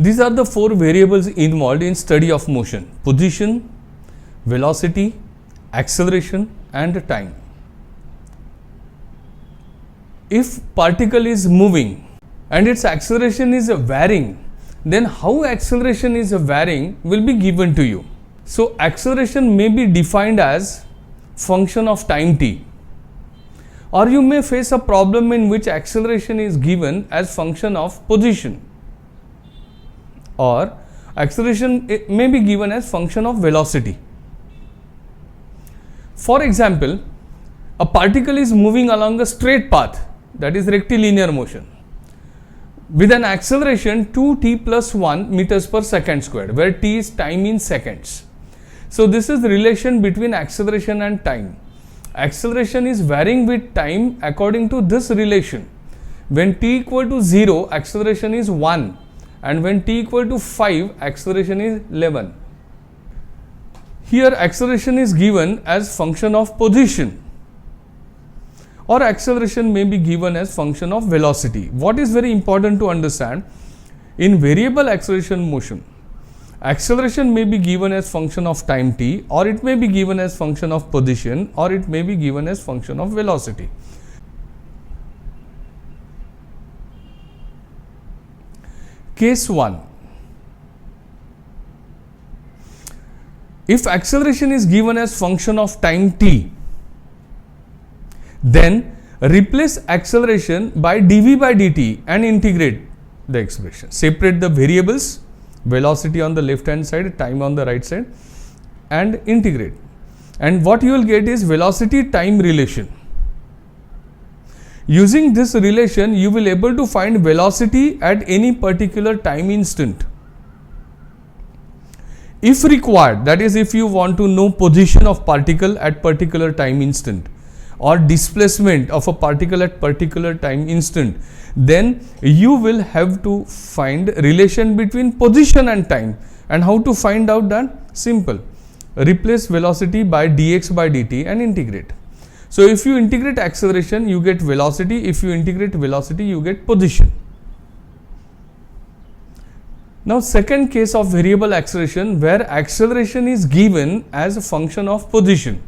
These are the four variables involved in study of motion: position, velocity, acceleration and time. If particle is moving and its acceleration is varying, then how acceleration is varying will be given to you. So acceleration may be defined as function of time t, or you may face a problem in which acceleration is given as function of position, or acceleration may be given as function of velocity. For example, a particle is moving along a straight path, that is rectilinear motion, with an acceleration 2t plus 1 meters per second squared, where t is time in seconds. So this is the relation between acceleration and time. Acceleration is varying with time according to this relation. When t equal to 0, acceleration is 1, and when t equal to 5, acceleration is 11. Here acceleration is given as function of position, or acceleration may be given as function of velocity. What is very important to understand, in variable acceleration motion, acceleration may be given as function of time t, or it may be given as function of position, or it may be given as function of velocity. Case 1. If acceleration is given as function of time t, then replace acceleration by dv by dt and integrate the expression. Separate the variables, velocity on the left hand side, time on the right side, and integrate. And what you will get is velocity time relation. Using this relation, you will able to find velocity at any particular time instant. If required, that is, if you want to know position of particle at particular time instant, or displacement of a particle at particular time instant, then you will have to find relation between position and time. And how to find out that? Simple. Replace velocity by dx by dt and integrate. So if you integrate acceleration, you get velocity. If you integrate velocity, you get position. Now second case of variable acceleration, where acceleration is given as a function of position.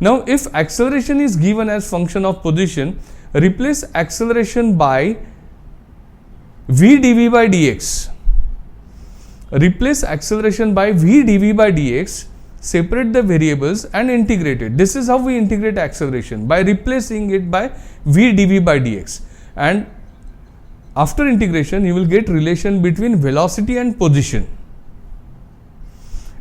Now if acceleration is given as function of position, replace acceleration by v dv by dx. Replace acceleration by v dv by dx, separate the variables and integrate it. This is how we integrate acceleration, by replacing it by v dv by dx. And after integration, you will get relation between velocity and position.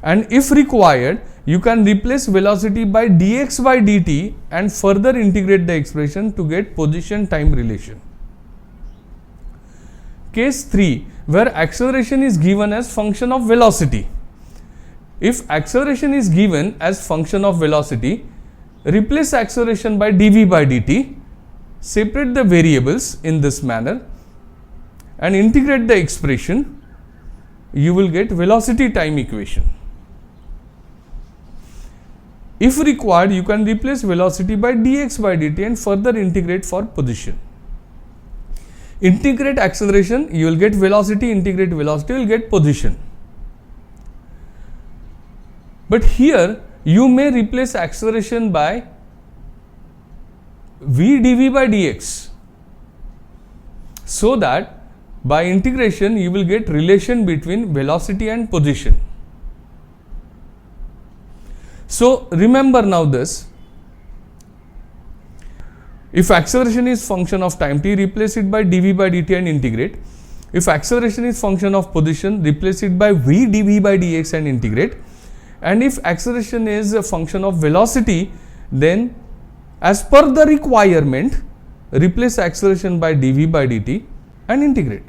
And if required, you can replace velocity by dx by dt and further integrate the expression to get position time relation. Case 3, where acceleration is given as function of velocity. If acceleration is given as function of velocity, replace acceleration by dv by dt, separate the variables in this manner and integrate the expression, you will get velocity time equation. If required, you can replace velocity by dx by dt and further integrate for position. Integrate acceleration, you will get velocity, integrate velocity, you will get position. But here you may replace acceleration by v dv by dx, so that by integration you will get relation between velocity and position. So remember now this, if acceleration is function of time t, replace it by dv by dt and integrate. If acceleration is function of position, replace it by v dv by dx and integrate. And if acceleration is a function of velocity, then as per the requirement, replace acceleration by dv by dt and integrate,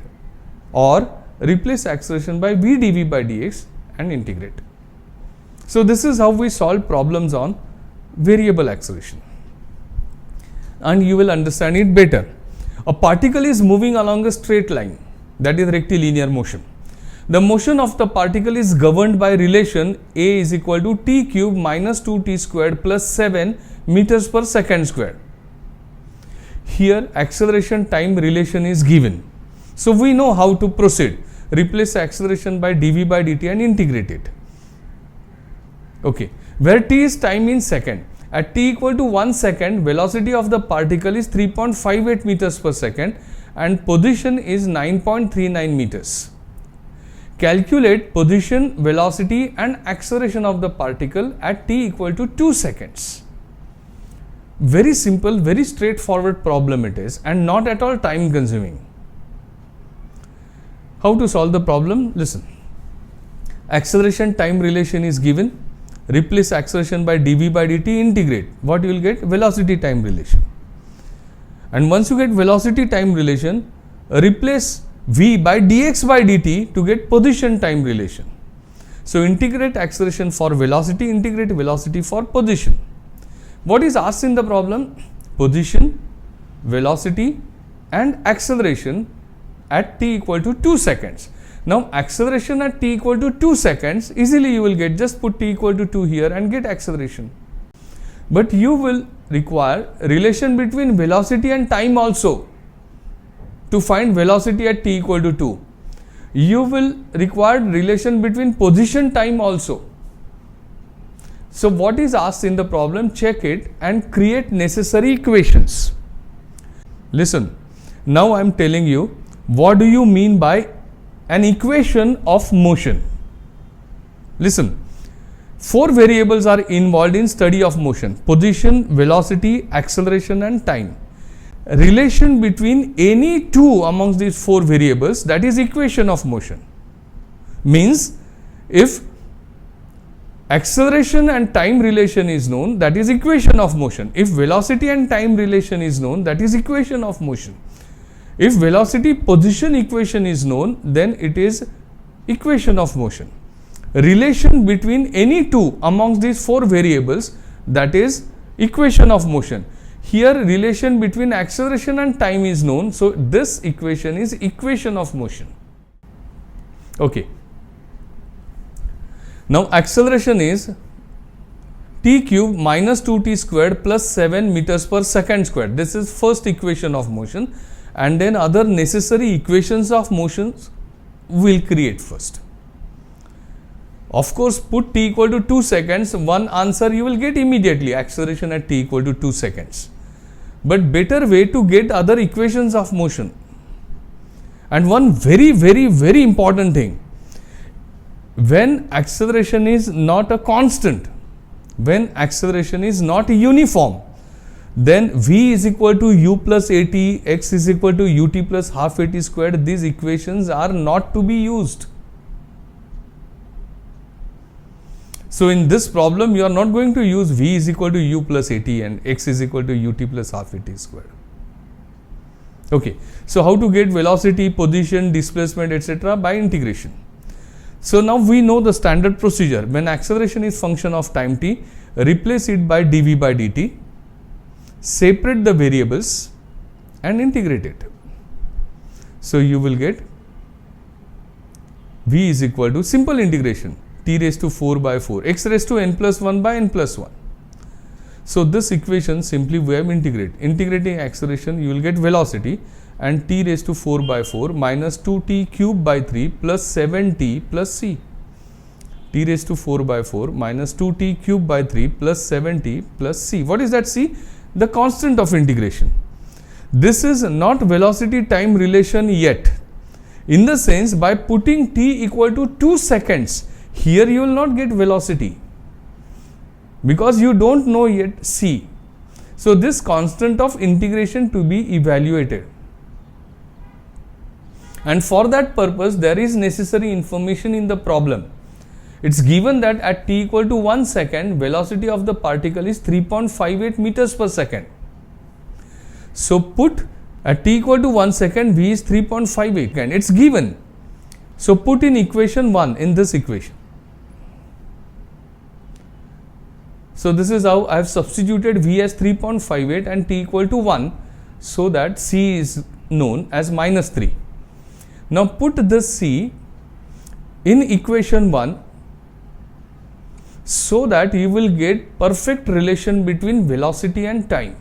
or replace acceleration by v dv by dx and integrate. So this is how we solve problems on variable acceleration, and you will understand it better. A particle is moving along a straight line, that is rectilinear motion. The motion of the particle is governed by relation A is equal to t cube minus 2t squared plus 7 meters per second squared. Here acceleration time relation is given. So we know how to proceed. replace acceleration by dv by dt and integrate it. Okay, where t is time in second. At t equal to 1 second, velocity of the particle is 3.58 meters per second and position is 9.39 meters. Calculate position, velocity and acceleration of the particle at t equal to 2 seconds. Very simple, very straightforward problem it is, and not at all time consuming. How to solve the problem? Listen. Acceleration time relation is given. Replace acceleration by dv by dt, integrate. What you will get? Velocity time relation. And once you get velocity time relation, replace v by dx by dt to get position time relation. So integrate acceleration for velocity, integrate velocity for position. What is asked in the problem? Position, velocity and acceleration at t equal to 2 seconds. Now acceleration at t equal to 2 seconds, easily you will get, just put t equal to 2 here and get acceleration. But you will require relation between velocity and time also to find velocity at t equal to 2. You will require relation between position time also. So what is asked in the problem, check it and create necessary equations. Listen, now I am telling you what do you mean by an equation of motion. Listen, 4 variables are involved in study of motion: position, velocity, acceleration and time. Relation between any two amongst these 4 variables, that is equation of motion. Means if acceleration and time relation is known, that is equation of motion. If velocity and time relation is known, that is equation of motion. If velocity position equation is known, then it is equation of motion. Relation between any two amongst these 4 variables, that is equation of motion. Here relation between acceleration and time is known, so this equation is equation of motion. Okay. Now acceleration is t cube minus 2t squared plus 7 meters per second squared. This is first equation of motion, and then other necessary equations of motions will create first. Of course, put t equal to 2 seconds, one answer you will get immediately, acceleration at t equal to 2 seconds. But better way to get other equations of motion. And one very important thing, when acceleration is not a constant, when acceleration is not uniform, then v is equal to u plus at, x is equal to ut plus half at squared, these equations are not to be used. So in this problem, you are not going to use v is equal to u plus at and x is equal to ut plus half at squared. Okay, so how to get velocity, position, displacement, etc. by integration. So now we know the standard procedure. When acceleration is function of time t, replace it by dv by dt, separate the variables and integrate it. So you will get v is equal to simple integration, t raised to 4 by 4, x raised to n plus 1 by n plus 1. So this equation simply we have integrating acceleration, you will get velocity and t raised to 4 by 4 minus 2t cube by 3 plus 7t plus c. T raised to 4 by 4 minus 2t cube by 3 plus 7t plus c. What is that c? The constant of integration. This is not velocity time relation yet. In the sense, by putting t equal to 2 seconds, here you will not get velocity because you don't know yet c. So this constant of integration to be evaluated. And for that purpose, there is necessary information in the problem. It's given that at t equal to 1 second, velocity of the particle is 3.58 meters per second. So put at t equal to 1 second, v is 3.58 and it's given. So put in equation 1 in this equation. So this is how I have substituted v as 3.58 and t equal to 1, so that c is known as minus 3. Now put this c in equation 1 so that you will get perfect relation between velocity and time.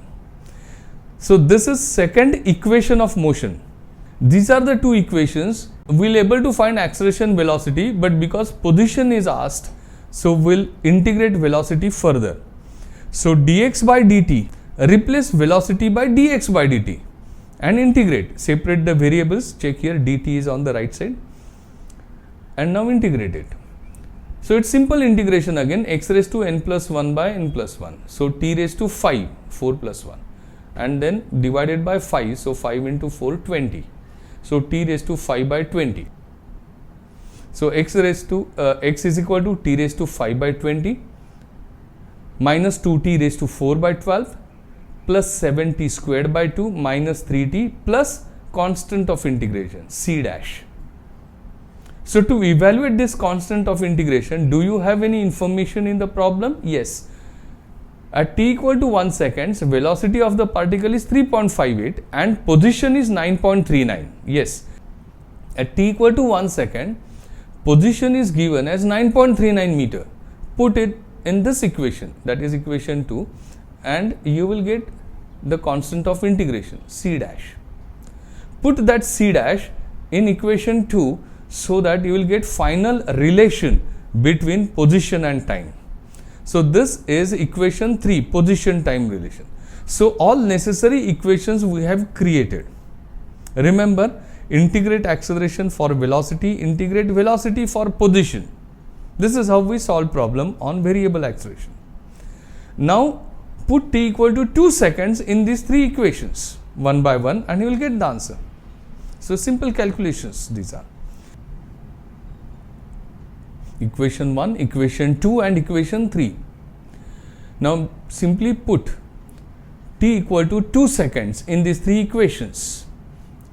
So this is second equation of motion. These are the two equations we'll able to find acceleration velocity, but because position is asked, so we'll integrate velocity further. So dx by dt, replace velocity by dx by dt and integrate. Separate the variables, check here dt is on the right side, and now integrate it. So it's simple integration again, x raised to n plus 1 by n plus 1. So t raised to 5, 4 plus 1, and then divided by 5, so 5 into 4, 20. So t raised to 5 by 20. So x raised to x is equal to t raised to 5 by 20 minus 2t raised to 4 by 12 plus 7t squared by 2 minus 3t plus constant of integration c dash. So to evaluate this constant of integration, do you have any information in the problem? Yes. At t equal to 1 seconds, velocity of the particle is 3.58 and position is 9.39. Yes. At t equal to 1 second, position is given as 9.39 meter. Put it in this equation, that is equation 2, and you will get the constant of integration c dash. Put that c dash in equation 2 so that you will get final relation between position and time. So this is equation 3, position time relation. So all necessary equations we have created. Remember, integrate acceleration for velocity, integrate velocity for position. This is how we solve problem on variable acceleration. Now put t equal to 2 seconds in these 3 equations one by one and you will get the answer. So simple calculations these are. Equation 1, equation 2 and equation 3. Now simply put t equal to 2 seconds in these 3 equations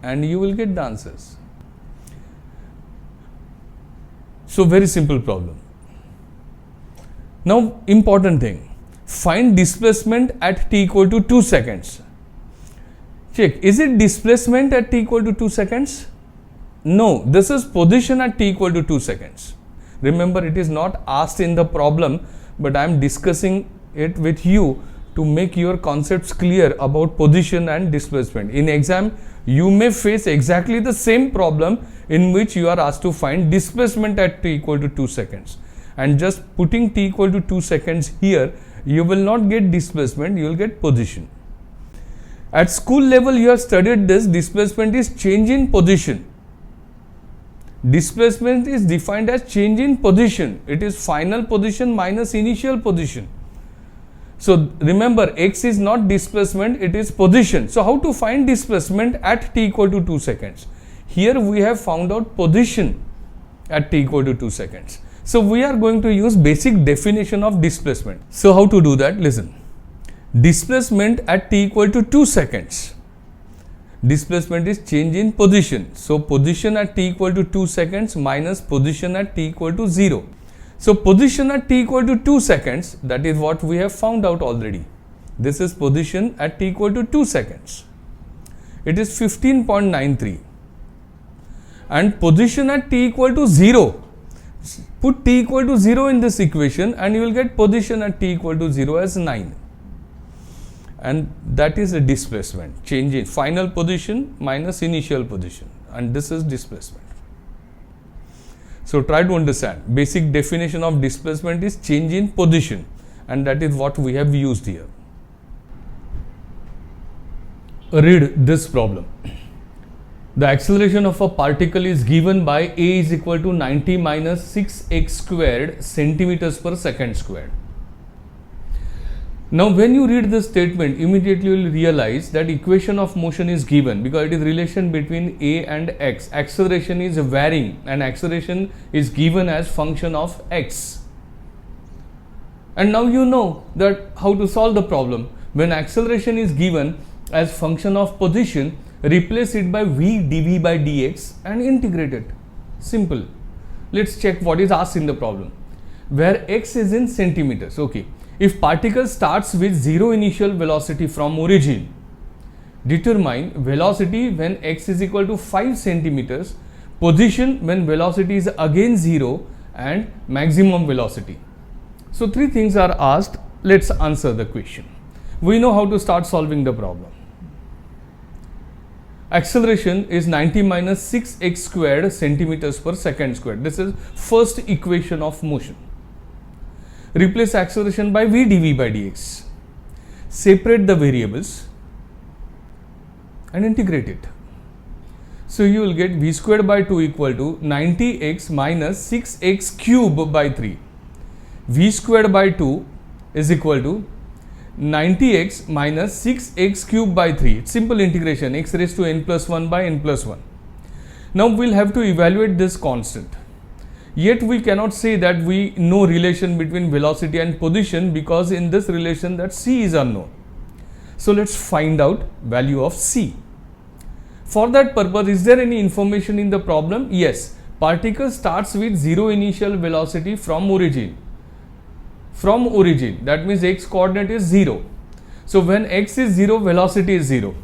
and you will get the answers. So very simple problem. Now important thing, find displacement at t equal to 2 seconds. Check, is it displacement at t equal to 2 seconds? No, this is position at t equal to 2 seconds. Remember, it is not asked in the problem, but I am discussing it with you to make your concepts clear about position and displacement. In exam, you may face exactly the same problem in which you are asked to find displacement at t equal to 2 seconds. And just putting t equal to 2 seconds here, you will not get displacement, you will get position. At school level, you have studied this. Displacement is change in position. Displacement is defined as change in position. It is final position minus initial position. So remember, x is not displacement, it is position. So how to find displacement at t equal to 2 seconds? Here we have found out position at t equal to 2 seconds. So we are going to use basic definition of displacement. So how to do that? Listen. Displacement at t equal to 2 seconds. Displacement is change in position. So position at t equal to 2 seconds minus position at t equal to 0. So position at t equal to 2 seconds, that is what we have found out already. This is position at t equal to 2 seconds. It is 15.93. And position at t equal to 0. Put t equal to 0 in this equation and you will get position at t equal to 0 as 9. And that is a displacement, change in final position minus initial position, and this is displacement. So try to understand, basic definition of displacement is change in position, and that is what we have used here. Read this problem. The acceleration of a particle is given by a is equal to 90 minus 6x squared centimeters per second squared. Now when you read this statement, immediately you will realize that equation of motion is given because it is relation between a and x. Acceleration is varying and acceleration is given as function of x. And now you know that how to solve the problem. When acceleration is given as function of position, replace it by v dv by dx and integrate it. Simple. Let's check what is asked in the problem. Where x is in centimeters. Okay. If particle starts with 0 initial velocity from origin, determine velocity when x is equal to 5 centimeters, position when velocity is again 0 and maximum velocity. So 3 things are asked. Let's answer the question. We know how to start solving the problem. acceleration is 90 minus 6x squared centimeters per second squared. This is first equation of motion. Replace acceleration by v dv by dx. Separate the variables and integrate it. So you will get v squared by 2 equal to 90x minus 6x cube by 3. V squared by 2 is equal to 90x minus 6x cube by 3. It's simple integration, x raised to n plus 1 by n plus 1. Now we'll have to evaluate this constant. Yet we cannot say that we know relation between velocity and position, because in this relation that c is unknown. So let's find out value of c. For that purpose, is there any information in the problem? Yes, particle starts with 0 initial velocity from origin. That means x coordinate is 0. So when x is 0, velocity is 0.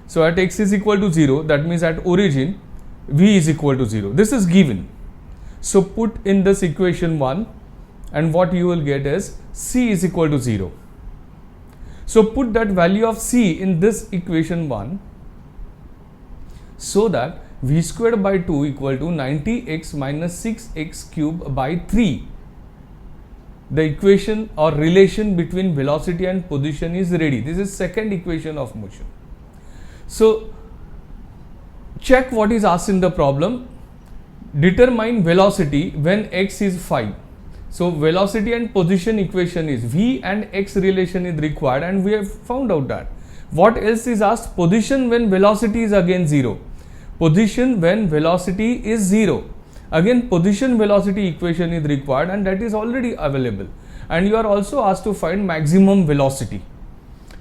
So at x is equal to 0, that means at origin v is equal to 0. This is given. So put in this equation 1, and what you will get is c is equal to 0. So put that value of c in this equation 1, so that v squared by 2 equal to 90x minus 6x cube by 3. The equation or relation between velocity and position is ready. This is second equation of motion. So check what is asked in the problem. Determine velocity when x is 5. So velocity and position equation is v and x relation is required, and we have found out that. What else is asked? Position when velocity is again 0. Position when velocity is 0. Again position velocity equation is required, and that is already available. And you are also asked to find maximum velocity.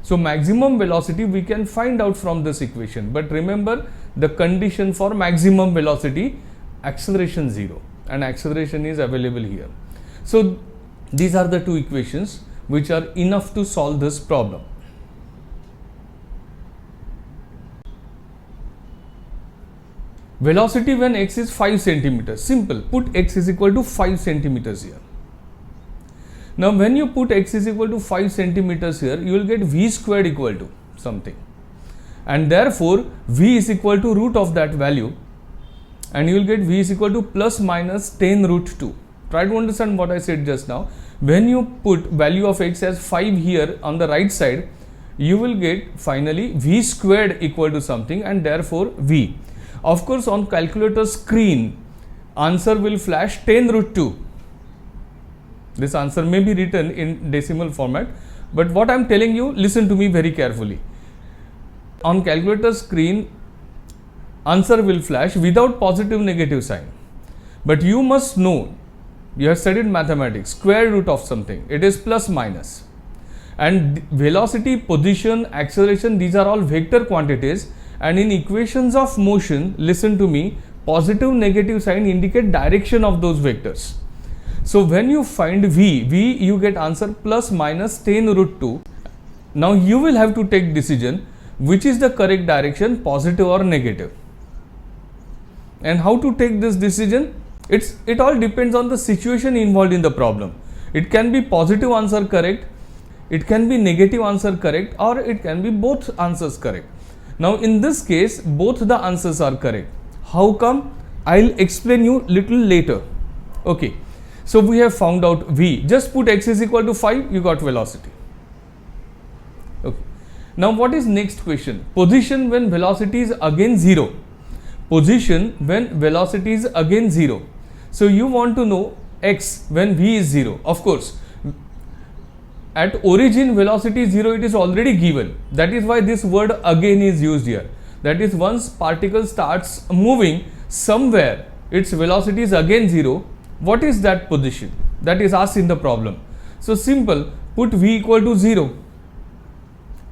So maximum velocity we can find out from this equation. But remember the condition for maximum velocity, acceleration 0, and acceleration is available here. So these are the two equations which are enough to solve this problem. Velocity when x is 5 centimeters. Simple. Put x is equal to 5 centimeters here. Now when you put x is equal to 5 centimeters here, you will get v squared equal to something. And therefore v is equal to root of that value, and you will get v is equal to plus minus 10 root 2. Try to understand what I said just now. When you put value of x as 5 here on the right side, you will get finally v squared equal to something, and therefore v. Of course, on calculator screen, answer will flash 10 root 2. This answer may be written in decimal format, but what I am telling you, listen to me very carefully. On calculator screen, answer will flash without positive negative sign. But you must know, you have studied mathematics, square root of something, it is plus minus. And velocity, position, acceleration, these are all vector quantities. And in equations of motion, listen to me, positive negative sign indicate direction of those vectors. So when you find v, you get answer plus minus 10 root 2. Now you will have to take decision which is the correct direction, positive or negative. And how to take this decision? It all depends on the situation involved in the problem. It can be positive answer correct, it can be negative answer correct, or it can be both answers correct. Now in this case, both the answers are correct. How come? I'll explain you little later. Okay. So we have found out v. Just put x is equal to 5, you got velocity. Okay. Now what is next question? Position when velocity is again 0. Position when velocity is again 0. So you want to know x when v is 0. Of course, at origin velocity 0, it is already given. That is why this word again is used here. That is, once particle starts moving somewhere, its velocity is again 0. What is that position? That is asked in the problem. So simple, put v equal to 0.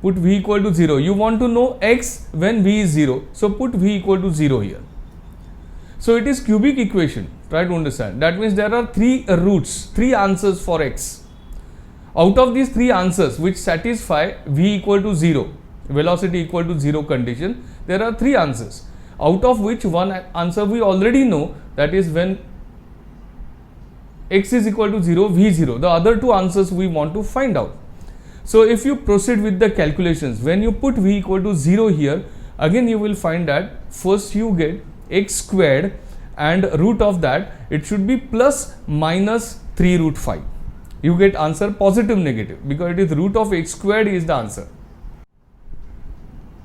Put v equal to 0. You want to know x when v is 0. So put v equal to 0 here. So it is cubic equation. Try to understand. That means there are 3 roots, 3 answers for x. Out of these 3 answers which satisfy v equal to 0, velocity equal to 0 condition, there are 3 answers. Out of which one answer we already know, that is when x is equal to 0, v 0. The other 2 answers we want to find out. So if you proceed with the calculations, when you put v equal to 0 here, again you will find that first you get x squared and root of that, it should be plus minus 3 root 5. You get answer positive negative because it is root of x squared is the answer.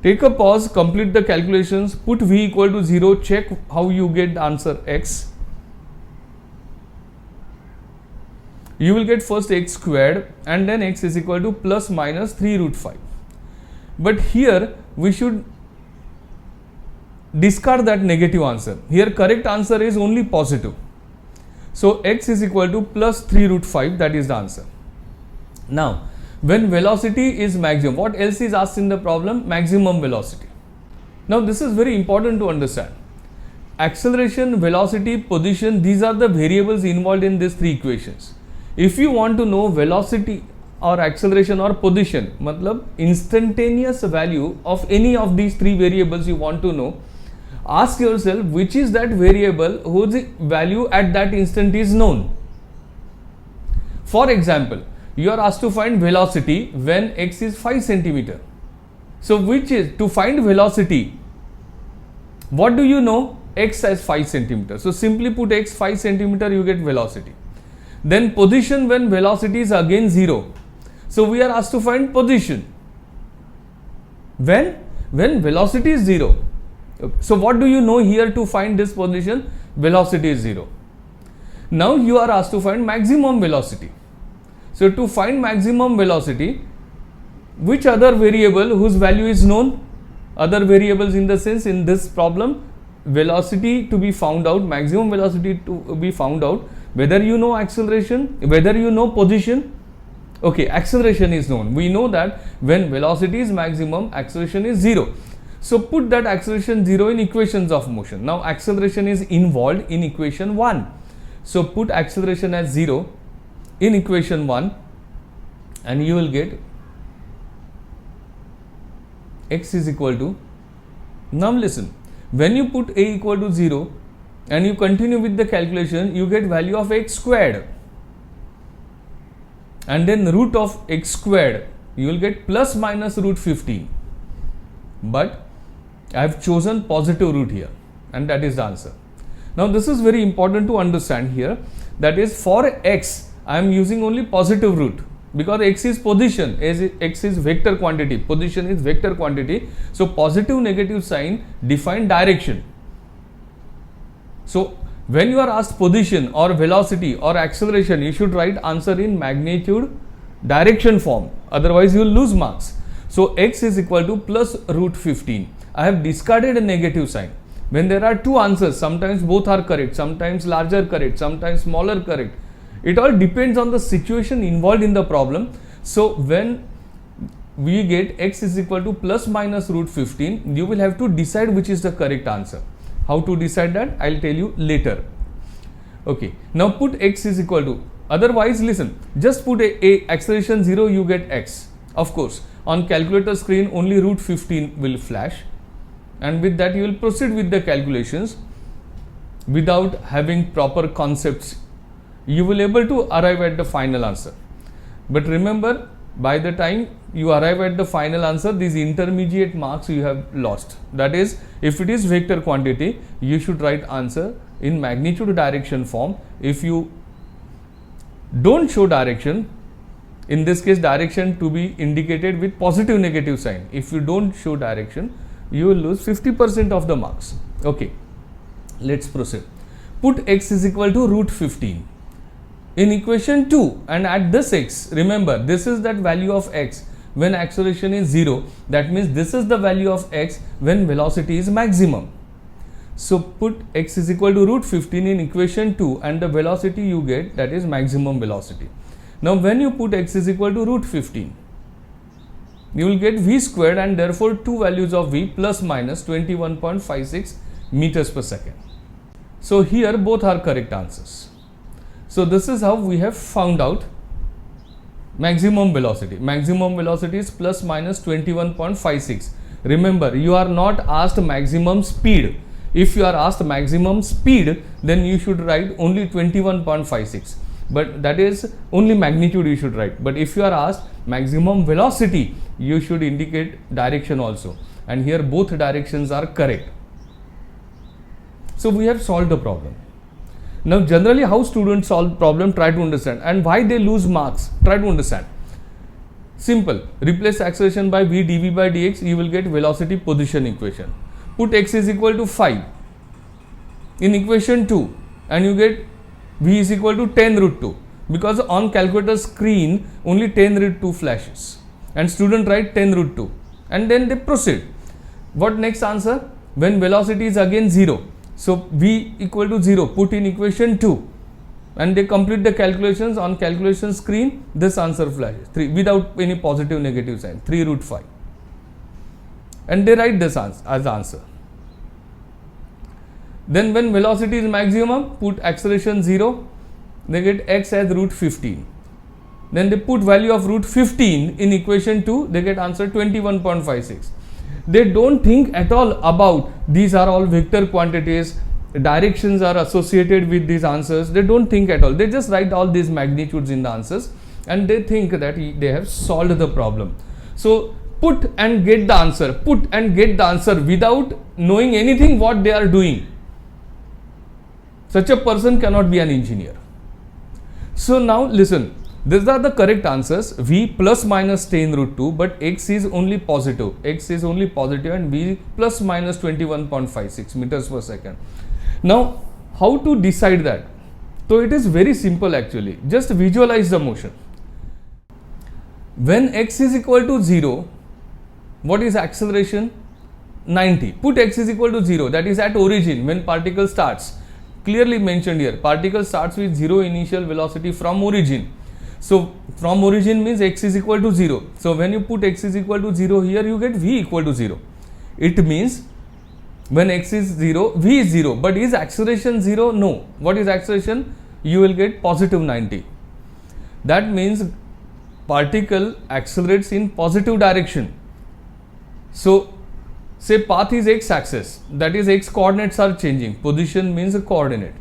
Take a pause, complete the calculations, put v equal to 0, check how you get the answer x. You will get first x squared and then x is equal to plus minus 3 root 5. But here we should discard that negative answer. Here correct answer is only positive. So x is equal to plus 3 root 5, that is the answer. Now, when velocity is maximum, what else is asked in the problem? Maximum velocity. Now this is very important to understand. Acceleration, velocity, position, these are the variables involved in these three equations. If you want to know velocity or acceleration or position, matlab instantaneous value of any of these three variables you want to know, ask yourself which is that variable whose value at that instant is known. For example, you are asked to find velocity when x is 5 centimeter. So which is, to find velocity, what do you know? X as 5 centimeter. So simply put x 5 centimeter, you get velocity. Then position when velocity is again 0. So we are asked to find position when velocity is 0. So what do you know here to find this position? Velocity is 0. Now you are asked to find maximum velocity. So to find maximum velocity, which other variable whose value is known? Other variables in the sense, in this problem, velocity to be found out, maximum velocity to be found out, whether you know acceleration, whether you know position. Okay, acceleration is known. We know that when velocity is maximum, acceleration is 0. So put that acceleration 0 in equations of motion. Now acceleration is involved in equation 1. So put acceleration as 0 in equation 1 and you will get x is equal to, now listen, when you put a equal to 0 and you continue with the calculation, you get value of x squared and then root of x squared, you will get plus minus root 15. But I have chosen positive root here and that is the answer. Now this is very important to understand here, that is for x I am using only positive root because x is position, as x is vector quantity, position is vector quantity. So positive negative sign define direction. So when you are asked position or velocity or acceleration, you should write answer in magnitude direction form, otherwise you will lose marks. So x is equal to plus root 15. I have discarded a negative sign. When there are two answers, sometimes both are correct, sometimes larger correct, sometimes smaller correct. It all depends on the situation involved in the problem. So when we get x is equal to plus minus root 15, you will have to decide which is the correct answer. How to decide that? I will tell you later. Okay. Now put x is equal to, otherwise listen, just put a acceleration 0, you get x. Of course, on calculator screen only root 15 will flash and with that you will proceed with the calculations without having proper concepts. You will able to arrive at the final answer. But remember, by the time you arrive at the final answer, these intermediate marks you have lost. That is, if it is vector quantity, you should write answer in magnitude direction form. If you don't show direction, in this case direction to be indicated with positive negative sign. If you don't show direction, you will lose 50% of the marks. Okay, let's proceed. Put x is equal to root 15 in equation 2 and at this x, remember this is that value of x when acceleration is 0, that means this is the value of x when velocity is maximum. So put x is equal to root 15 in equation 2 and the velocity you get, that is maximum velocity. Now when you put x is equal to root 15, you will get v squared and therefore two values of v plus minus 21.56 meters per second. So here both are correct answers. So this is how we have found out maximum velocity. Maximum velocity is plus minus 21.56. Remember, you are not asked maximum speed. If you are asked maximum speed, then you should write only 21.56. but that is only magnitude you should write. But if you are asked maximum velocity, you should indicate direction also, and here both directions are correct. So we have solved the problem. Now generally how students solve problem, try to understand, and why they lose marks, try to understand. Simple, replace acceleration by v dv by dx, you will get velocity position equation. Put x is equal to 5 in equation 2 and you get v is equal to 10 root 2, because on calculator screen only 10 root 2 flashes and student write 10 root 2 and then they proceed. What next answer? When velocity is again 0, so v equal to 0, put in equation 2 and they complete the calculations. On calculation screen this answer flashes 3 without any positive negative sign, 3 root 5, and they write this answer as answer. Then when velocity is maximum, put acceleration 0, they get x as root 15. Then they put value of root 15 in equation 2, they get answer 21.56. They don't think at all about these are all vector quantities, directions are associated with these answers. They don't think at all. They just write all these magnitudes in the answers and they think that they have solved the problem. So put and get the answer, put and get the answer without knowing anything what they are doing. Such a person cannot be an engineer. So now listen, these are the correct answers. V plus minus 10 root 2, but x is only positive. X is only positive and v plus minus 21.56 meters per second. Now how to decide that? So it is very simple actually. Just visualize the motion. When x is equal to 0, what is acceleration? 90. Put x is equal to 0, that is at origin when particle starts. Clearly mentioned here, particle starts with 0 initial velocity from origin. So from origin means x is equal to 0. So when you put x is equal to 0 here, you get v equal to 0. It means when x is 0, v is 0, but is acceleration 0? No. What is acceleration? You will get positive 90. That means particle accelerates in positive direction. So say path is x axis, that is x coordinates are changing, position means a coordinate.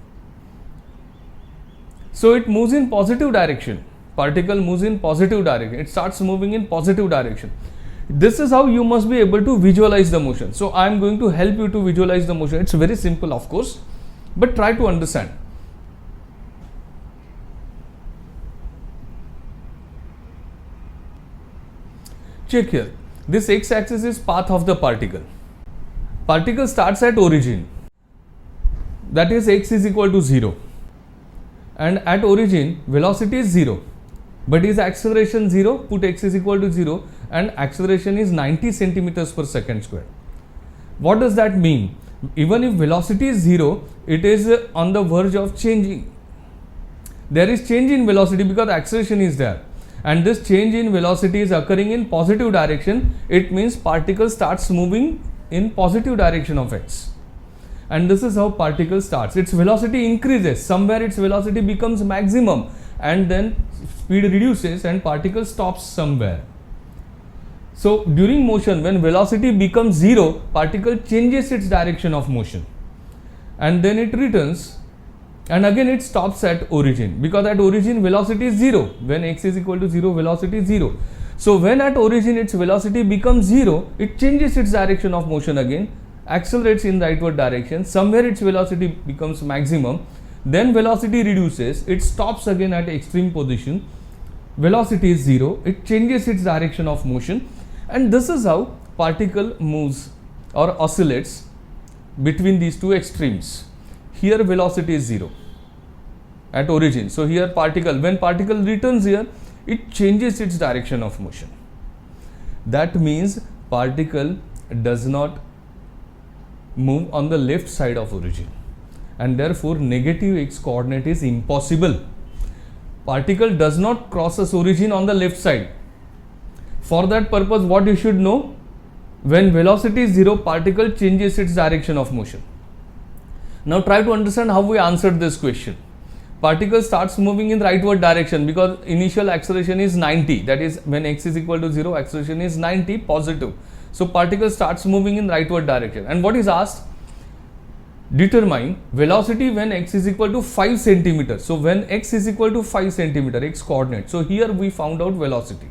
So it moves in positive direction, particle moves in positive direction, it starts moving in positive direction. This is how you must be able to visualize the motion. So I am going to help you to visualize the motion. It's very simple of course, but try to understand. Check here. This x axis is path of the particle. Particle starts at origin, that is x is equal to 0, and at origin velocity is 0, but is acceleration 0? Put x is equal to 0 and acceleration is 90 centimeters per second square. What does that mean? Even if velocity is 0, it is on the verge of changing. There is change in velocity because acceleration is there. And this change in velocity is occurring in positive direction. It means particle starts moving in positive direction of x, and this is how particle starts. Its velocity increases, somewhere its velocity becomes maximum and then speed reduces and particle stops somewhere. So during motion, when velocity becomes 0, particle changes its direction of motion and then it returns. And again it stops at origin, because at origin velocity is 0. When x is equal to 0, velocity is 0. So when at origin its velocity becomes 0, it changes its direction of motion again, accelerates in rightward direction, somewhere its velocity becomes maximum, then velocity reduces, it stops again at extreme position, velocity is 0, it changes its direction of motion, and this is how particle moves or oscillates between these two extremes. Here velocity is 0 at origin. So here particle, when particle returns here, it changes its direction of motion. That means particle does not move on the left side of origin, and therefore negative x coordinate is impossible. Particle does not crosses origin on the left side. For that purpose, what you should know? When velocity is 0, particle changes its direction of motion. Now try to understand how we answered this question. Particle starts moving in rightward direction because initial acceleration is 90, that is when x is equal to 0, acceleration is 90 positive. So particle starts moving in rightward direction, and what is asked? determine velocity when x is equal to 5 centimeters. So when x is equal to 5 centimeter, x coordinate. So here we found out velocity.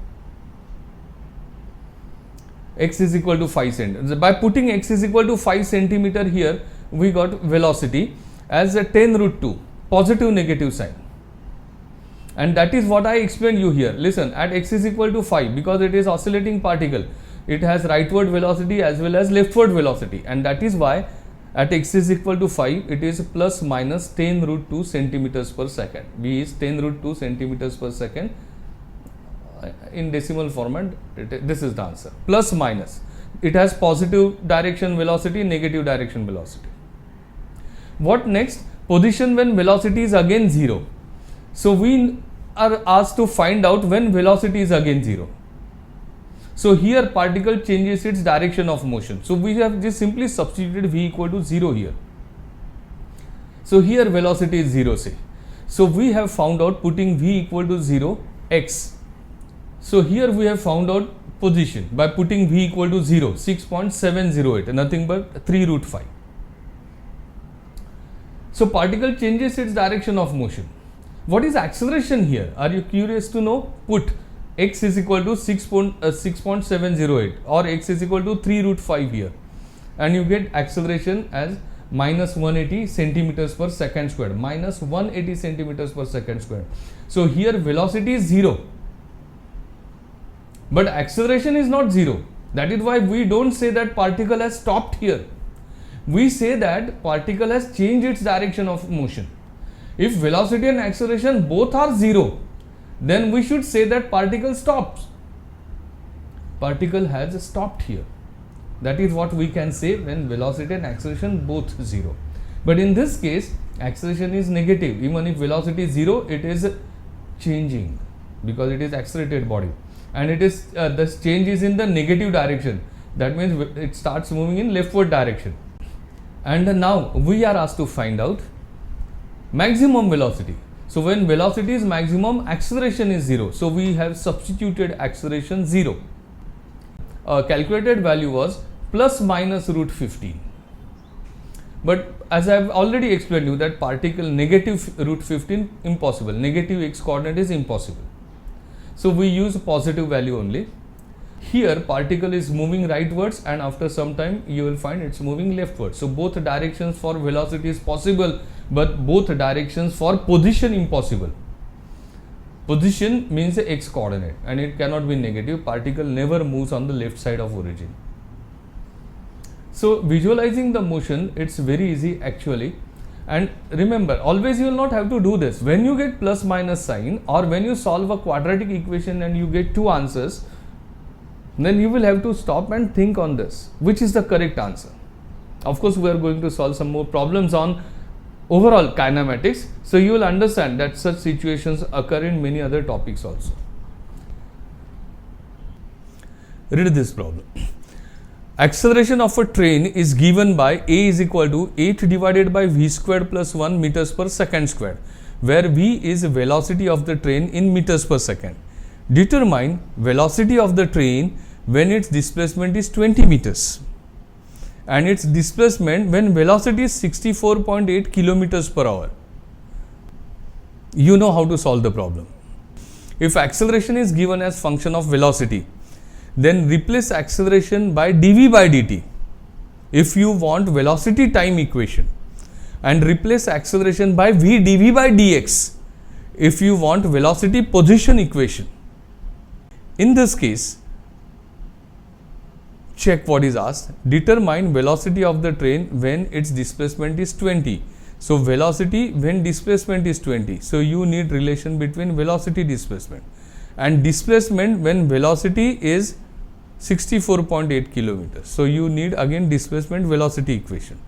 X is equal to 5 centimeter. By putting x is equal to 5 centimeter here, we got velocity as a 10 root 2, positive negative sign. And that is what I explained you here. Listen, at x is equal to 5, because it is oscillating particle, it has rightward velocity as well as leftward velocity, and that is why at x is equal to 5, it is plus minus 10 root 2 centimeters per second. V is 10 root 2 centimeters per second. In decimal format, this is the answer. Plus minus. It has positive direction velocity, negative direction velocity. What next? Position when velocity is again 0. So we are asked to find out when velocity is again 0. So here particle changes its direction of motion. So we have just simply substituted v equal to 0 here. So here velocity is 0, say. So we have found out putting v equal to 0, x. So here we have found out position by putting v equal to 0, 6.708, nothing but 3 root 5. So particle changes its direction of motion. What is acceleration here? Are you curious to know? Put x is equal to 6.708 or x is equal to 3 root 5 here, and you get acceleration as minus 180 centimeters per second squared, minus 180 centimeters per second squared. So here velocity is 0, but acceleration is not 0. That is why we don't say that particle has stopped here. We say that particle has changed its direction of motion. If velocity and acceleration both are 0, then we should say that particle stops. Particle has stopped here. That is what we can say when velocity and acceleration both 0. But in this case, acceleration is negative. Even if velocity is 0, it is changing because it is accelerated body, and it is this change is in the negative direction. That means it starts moving in leftward direction. And now we are asked to find out maximum velocity. So when velocity is maximum, acceleration is 0. So we have substituted acceleration 0. Calculated value was plus minus root 15. But as I have already explained you that particle negative root 15 impossible. Negative x coordinate is impossible. So we use positive value only. Here particle is moving rightwards, and after some time you will find it's moving leftwards. So both directions for velocity is possible, but both directions for position impossible. Position means the x coordinate, and it cannot be negative. Particle never moves on the left side of origin. So visualizing the motion, it's very easy actually. And remember, always you will not have to do this. When you get plus minus sign, or when you solve a quadratic equation and you get two answers, then you will have to stop and think on this, which is the correct answer. Of course, we are going to solve some more problems on overall kinematics, so you will understand that such situations occur in many other topics also. Read this problem. Acceleration of a train is given by a is equal to 8 divided by v squared plus 1 meters per second squared, where v is velocity of the train in meters per second. Determine velocity of the train when its displacement is 20 meters and its displacement when velocity is 64.8 kilometers per hour. You know how to solve the problem. If acceleration is given as function of velocity, then replace acceleration by dv by dt if you want velocity time equation, and replace acceleration by v dv by dx if you want velocity position equation. In this case, check what is asked. Determine velocity of the train when its displacement is 20. So velocity when displacement is 20. So you need relation between velocity displacement, and displacement when velocity is 64.8 kilometers. So you need again displacement velocity equation.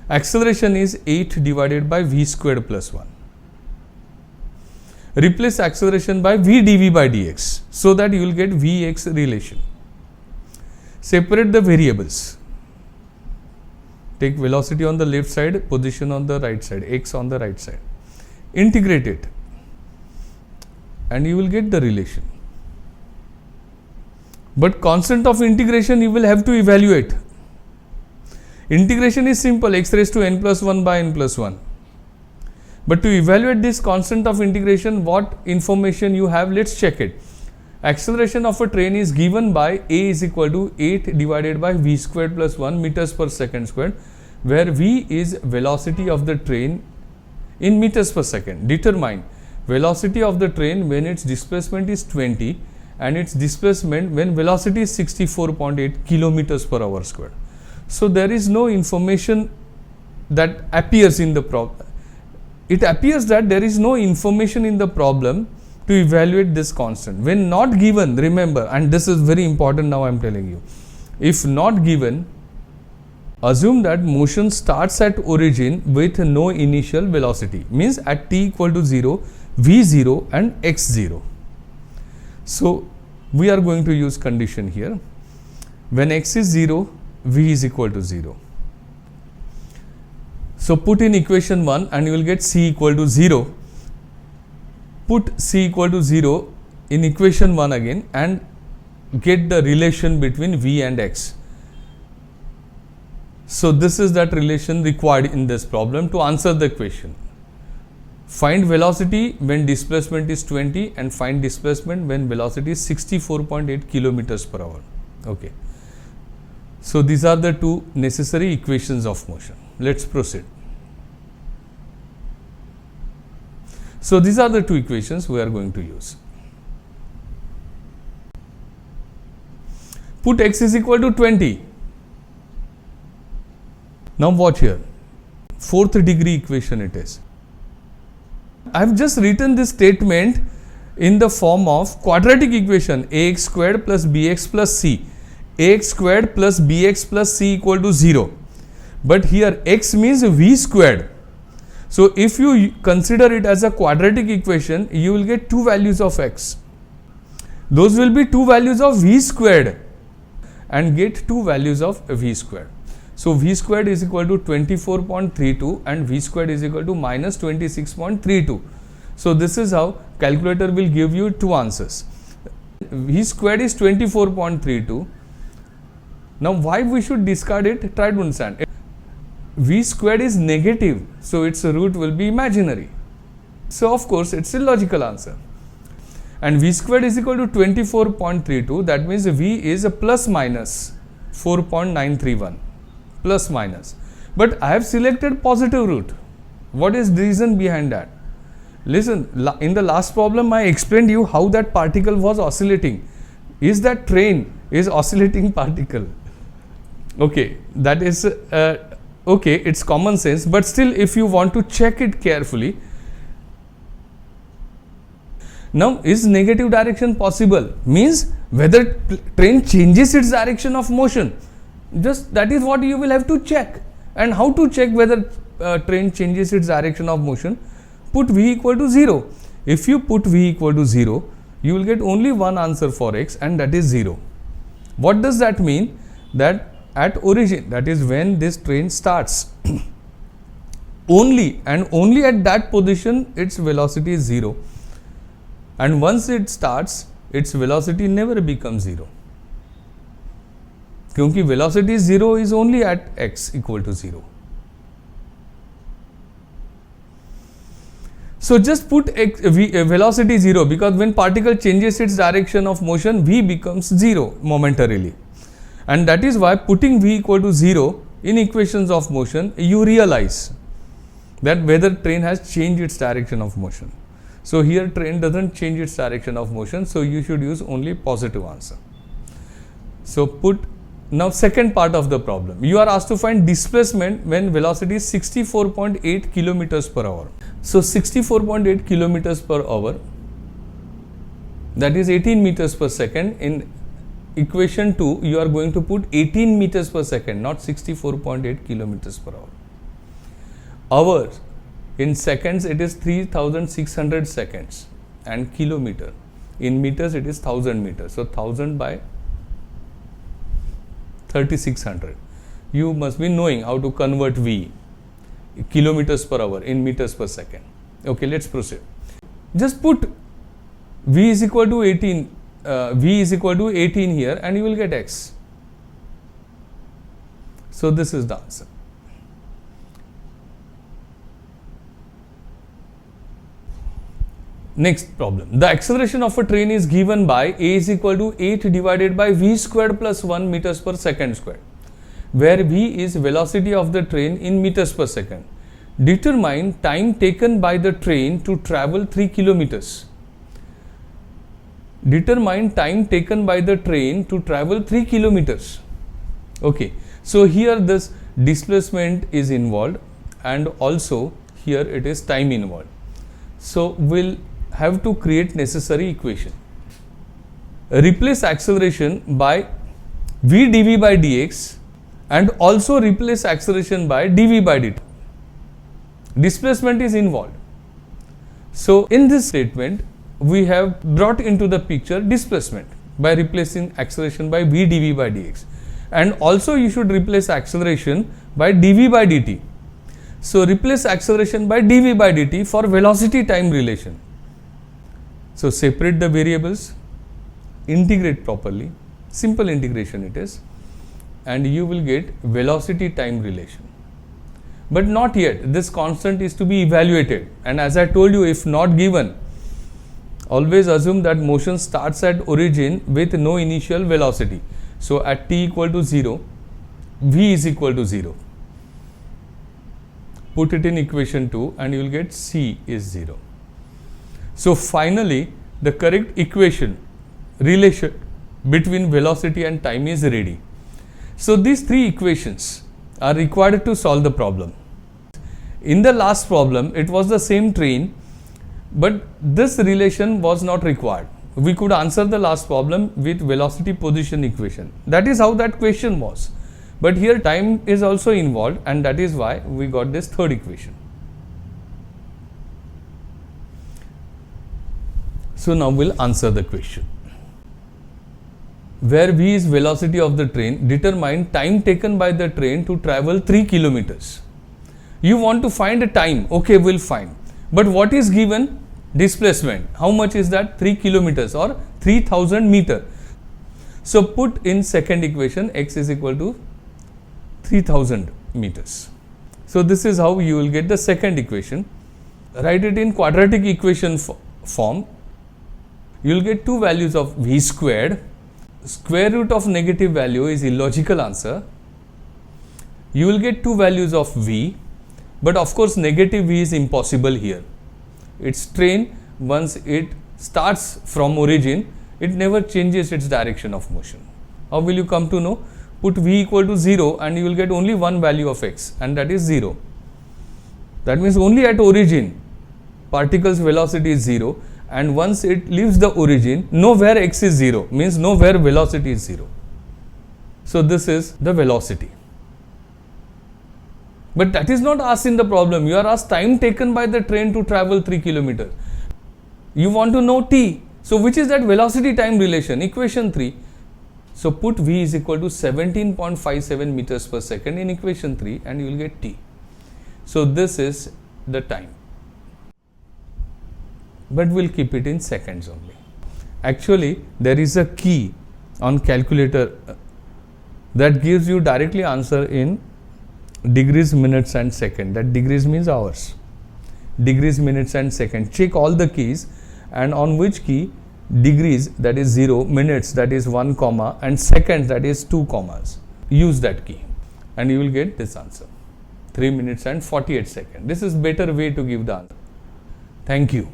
Acceleration is 8 divided by v squared plus 1. Replace acceleration by v dv by dx so that you will get vx relation. Separate the variables. Take velocity on the left side, position on the right side, x on the right side. Integrate it and you will get the relation. But constant of integration you will have to evaluate. Integration is simple, x raised to n plus 1 by n plus 1. But to evaluate this constant of integration, what information you have, let's check it. Acceleration of a train is given by a is equal to 8 divided by v squared plus 1 meters per second squared, where v is velocity of the train in meters per second. Determine velocity of the train when its displacement is 20 and its displacement when velocity is 64.8 kilometers per hour squared. So there is no information that appears in the problem. It appears that there is no information in the problem to evaluate this constant. When not given, remember, and this is very important now I am telling you, if not given, assume that motion starts at origin with no initial velocity, means at t equal to 0, v0 and x0. So we are going to use condition here. When x is 0, v is equal to 0. So put in equation 1 and you will get c equal to 0. Put c equal to 0 in equation 1 again and get the relation between v and x. So this is that relation required in this problem to answer the question. Find velocity when displacement is 20 and find displacement when velocity is 64.8 kilometers per hour. Okay. So these are the two necessary equations of motion. Let's proceed. So these are the two equations we are going to use. Put x is equal to 20. Now watch here. Fourth degree equation it is. I have just written this statement in the form of quadratic equation ax squared plus bx plus c. Ax squared plus bx plus c equal to 0. But here x means v squared. So if you consider it as a quadratic equation, you will get two values of x. Those will be two values of v squared and get two values of v squared. So v squared is equal to 24.32 and v squared is equal to minus 26.32. So this is how calculator will give you two answers. V squared is 24.32. Now why we should discard it? Try to understand. V squared is negative, so its root will be imaginary. So of course it's a logical answer. And v squared is equal to 24.32, that means v is a plus minus 4.931. Plus minus. But I have selected positive root. What is the reason behind that? Listen, in the last problem I explained you how that particle was oscillating. Is that train is oscillating particle? Okay, that is okay, it's common sense, but still if you want to check it carefully. Now is negative direction possible? Means whether train changes its direction of motion. Just that is what you will have to check. And how to check whether train changes its direction of motion? Put v equal to 0. If you put v equal to 0, you will get only one answer for x, and that is 0. What does that mean? That at origin, that is when this train starts, only and only at that position its velocity is 0. And once it starts, its velocity never becomes 0. Because velocity 0 is only at x equal to 0. So just put velocity 0, because when particle changes its direction of motion, v becomes 0 momentarily. And that is why putting v equal to 0 in equations of motion, you realize that whether train has changed its direction of motion. So here train doesn't change its direction of motion, so you should use only positive answer. So put. Now second part of the problem, you are asked to find displacement when velocity is 64.8 kilometers per hour. So 64.8 kilometers per hour, that is 18 meters per second. In equation 2, you are going to put 18 meters per second, not 64.8 kilometers per hour. Hours, in seconds it is 3600 seconds, and kilometer, in meters it is 1000 meters. So 1000 by 3600. You must be knowing how to convert V, kilometers per hour, in meters per second. Okay, let's proceed. Just put V is equal to 18, V is equal to 18 here, and you will get X. So this is the answer. Next problem. The acceleration of a train is given by A is equal to 8 divided by V squared plus 1 meters per second squared, where V is velocity of the train in meters per second. Determine time taken by the train to travel 3 kilometers. Determine time taken by the train to travel 3 kilometers. Okay, so here this displacement is involved and also here it is time involved. So we'll have to create necessary equation. Replace acceleration by v dv by dx and also replace acceleration by dv by dt. Displacement is involved. So in this statement we have brought into the picture displacement by replacing acceleration by v dv by dx, and also you should replace acceleration by dv by dt. So replace acceleration by dv by dt for velocity time relation. So separate the variables, integrate properly, simple integration it is, and you will get velocity time relation. But not yet, this constant is to be evaluated, and as I told you, if not given, always assume that motion starts at origin with no initial velocity. So at t equal to 0, v is equal to 0. Put it in equation 2 and you will get c is 0. So finally, the correct equation relation between velocity and time is ready. So these three equations are required to solve the problem. In the last problem, it was the same train, but this relation was not required. We could answer the last problem with velocity position equation. That is how that question was. But here time is also involved, and that is why we got this third equation. So now we'll answer the question. Where v is velocity of the train, determine time taken by the train to travel 3 kilometers. You want to find a time, okay, we'll find. But what is given? Displacement. How much is that? 3 kilometers or 3000 meter. So put in second equation x is equal to 3000 meters. So this is how you will get the second equation. Write it in quadratic equation form. You will get two values of v squared. Square root of negative value is illogical answer. You will get two values of v, but of course negative v is impossible here. Its train, once it starts from origin, it never changes its direction of motion. How will you come to know? Put v equal to 0 and you will get only one value of x, and that is 0. That means only at origin particle's velocity is 0, and once it leaves the origin, nowhere x is 0, means nowhere velocity is 0. So this is the velocity. But that is not asked in the problem. You are asked time taken by the train to travel 3 kilometers. You want to know t. So which is that velocity time relation? Equation 3. So put v is equal to 17.57 meters per second in equation 3 and you will get t. So this is the time. But we'll keep it in seconds only. Actually, there is a key on calculator that gives you directly answer in degrees, minutes and second. That degrees means hours. Degrees, minutes and second. Check all the keys, and on which key degrees, that is 0, minutes, that is 1 comma, and seconds, that is 2 commas. Use that key and you will get this answer. 3 minutes and 48 seconds. This is better way to give the answer. Thank you.